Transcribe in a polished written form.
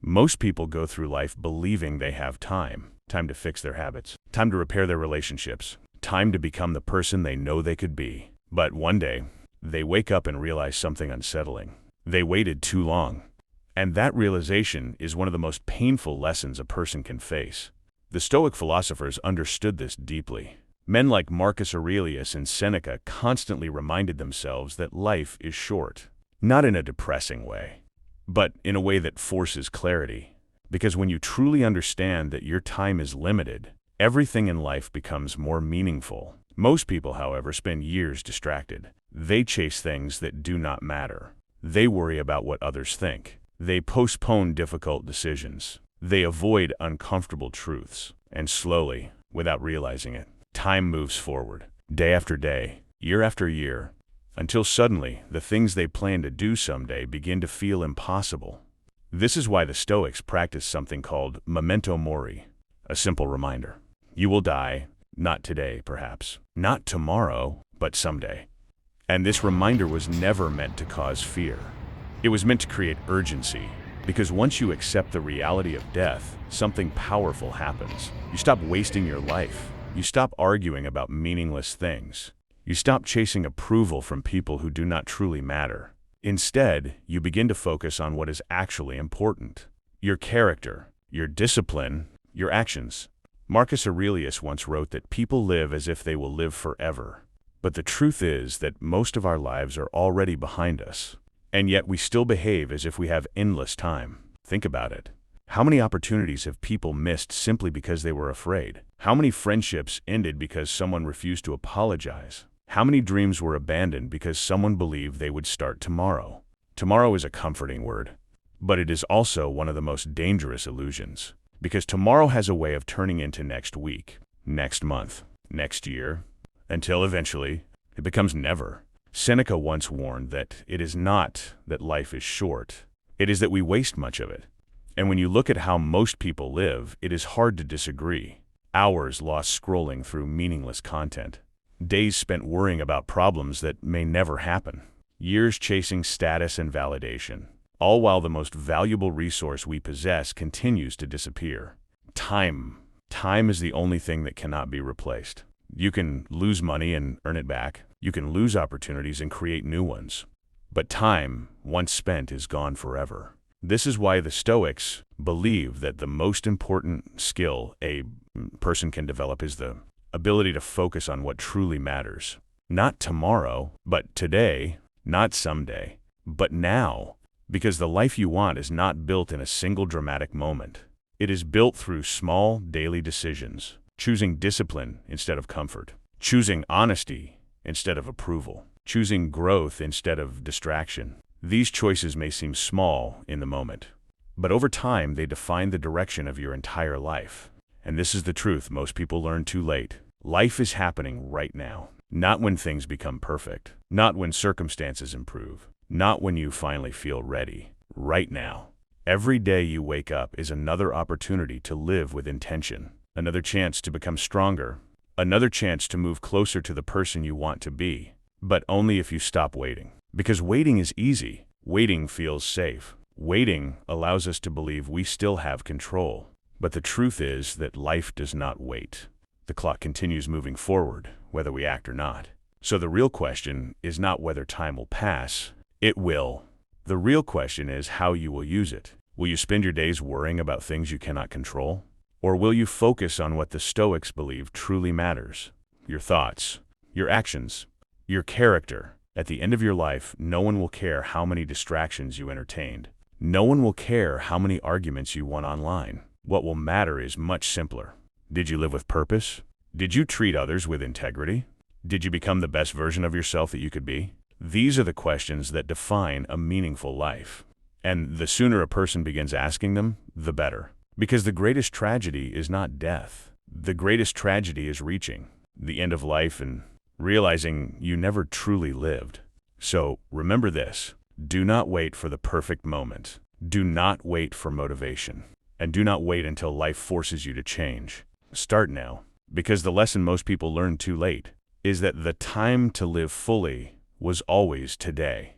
Most people go through life believing they have time. Time to fix their habits, time to repair their relationships, time to become the person they know they could be. But one day, they wake up and realize something unsettling. They waited too long. And that realization is one of the most painful lessons a person can face. The Stoic philosophers understood this deeply. Men like Marcus Aurelius and Seneca constantly reminded themselves that life is short. Not in a depressing way, but in a way that forces clarity. Because when you truly understand that your time is limited, everything in life becomes more meaningful. Most people, however, spend years distracted. They chase things that do not matter. They worry about what others think. They postpone difficult decisions. They avoid uncomfortable truths. And slowly, without realizing it, time moves forward, day after day, year after year, until suddenly the things they plan to do someday begin to feel impossible. This is why the Stoics practice something called memento mori, a simple reminder. You will die, not today, perhaps, not tomorrow, but someday. And this reminder was never meant to cause fear. It was meant to create urgency, because once you accept the reality of death, something powerful happens. You stop wasting your life. You stop arguing about meaningless things. You stop chasing approval from people who do not truly matter. Instead, you begin to focus on what is actually important. Your character, your discipline, your actions. Marcus Aurelius once wrote that people live as if they will live forever. But the truth is that most of our lives are already behind us. And yet we still behave as if we have endless time. Think about it. How many opportunities have people missed simply because they were afraid? How many friendships ended because someone refused to apologize? How many dreams were abandoned because someone believed they would start tomorrow? Tomorrow is a comforting word, but it is also one of the most dangerous illusions, because tomorrow has a way of turning into next week, next month, next year, until eventually it becomes never. Seneca once warned that it is not that life is short, it is that we waste much of it. And when you look at how most people live, it is hard to disagree. Hours lost scrolling through meaningless content. Days spent worrying about problems that may never happen. Years chasing status and validation. All while the most valuable resource we possess continues to disappear. Time. Time is the only thing that cannot be replaced. You can lose money and earn it back. You can lose opportunities and create new ones. But time, once spent, is gone forever. This is why the Stoics believe that the most important skill a person can develop is the ability to focus on what truly matters. Not tomorrow, but today. Not someday, but now. Because the life you want is not built in a single dramatic moment. It is built through small, daily decisions. Choosing discipline instead of comfort. Choosing honesty instead of approval. Choosing growth instead of distraction. These choices may seem small in the moment, but over time they define the direction of your entire life. And this is the truth most people learn too late. Life is happening right now. Not when things become perfect. Not when circumstances improve. Not when you finally feel ready. Right now. Every day you wake up is another opportunity to live with intention. Another chance to become stronger. Another chance to move closer to the person you want to be. But only if you stop waiting. Because waiting is easy. Waiting feels safe. Waiting allows us to believe we still have control. But the truth is that life does not wait. The clock continues moving forward, whether we act or not. So the real question is not whether time will pass. It will. The real question is how you will use it. Will you spend your days worrying about things you cannot control? Or will you focus on what the Stoics believe truly matters? Your thoughts, your actions, your character. At the end of your life, no one will care how many distractions you entertained. No one will care how many arguments you won online. What will matter is much simpler. Did you live with purpose? Did you treat others with integrity? Did you become the best version of yourself that you could be? These are the questions that define a meaningful life. And the sooner a person begins asking them, the better. Because the greatest tragedy is not death. The greatest tragedy is reaching the end of life and realizing you never truly lived. So remember this. Do not wait for the perfect moment. Do not wait for motivation. And do not wait until life forces you to change. Start now. Because the lesson most people learn too late is that the time to live fully was always today.